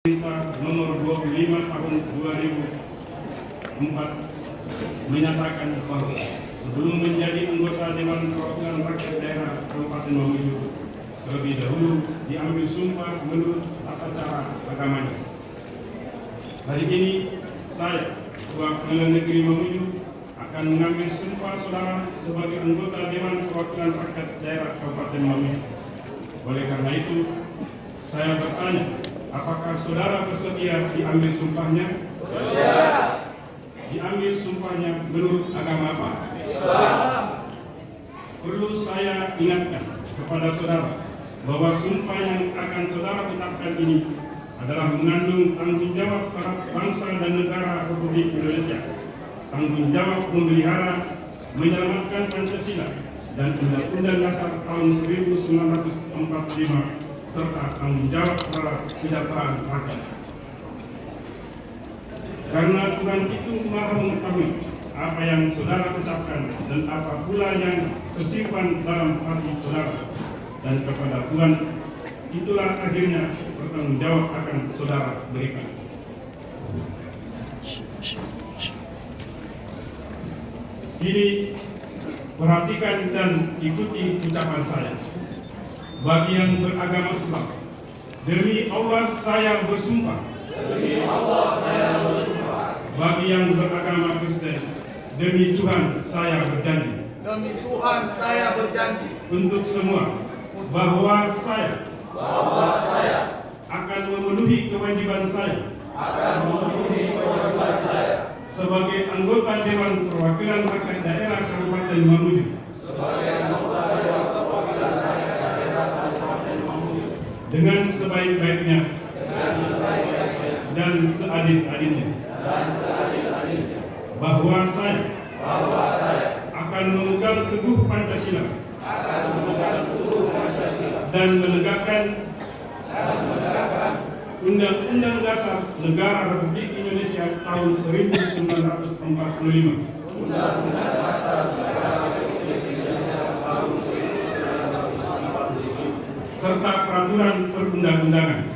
Perintah nomor 25 tahun 2004 menyatakan bahwa sebelum menjadi anggota Dewan Perwakilan Rakyat Daerah Kabupaten Mamuju, terlebih dahulu diambil sumpah menurut tata cara agamanya. Hari ini saya, Ketua PN Negeri Mamuju, akan mengambil sumpah saudara sebagai anggota Dewan Perwakilan Rakyat Daerah Kabupaten Mamuju. Oleh karena itu, saya bertanya, apakah saudara bersedia diambil sumpahnya? Bersedia. Diambil sumpahnya menurut agama apa? Islam. Perlu saya ingatkan kepada saudara bahwa sumpah yang akan saudara ucapkan ini adalah mengandung tanggung jawab terhadap bangsa dan negara Republik Indonesia, tanggung jawab memelihara, menyelamatkan Pancasila dan Undang-Undang Dasar tahun 1945 serta tanggung jawab terhadap kesejahteraan rakyat. Karena Tuhan itu Maha mengetahui apa yang saudara ucapkan dan apa pula yang tersimpan dalam hati saudara, dan kepada Tuhan itulah akhirnya bertanggung jawab akan saudara berikan. Kini perhatikan dan ikuti ucapan saya. Bagi yang beragama Islam, demi Allah saya bersumpah. Demi Allah saya bersumpah. Bagi yang beragama Kristen, demi Tuhan saya berjanji. Demi Tuhan saya berjanji. Untuk semua, bahwa saya akan memenuhi kewajiban saya. Sebagai anggota Dewan Perwakilan Rakyat Daerah Kabupaten Mamuju. Dengan sebaik-baiknya dan seadil-adilnya, bahwa saya akan memegang teguh Pancasila dan menegakkan Undang-Undang Dasar Negara Republik Indonesia tahun 1945 serta peraturan perundang-undangan.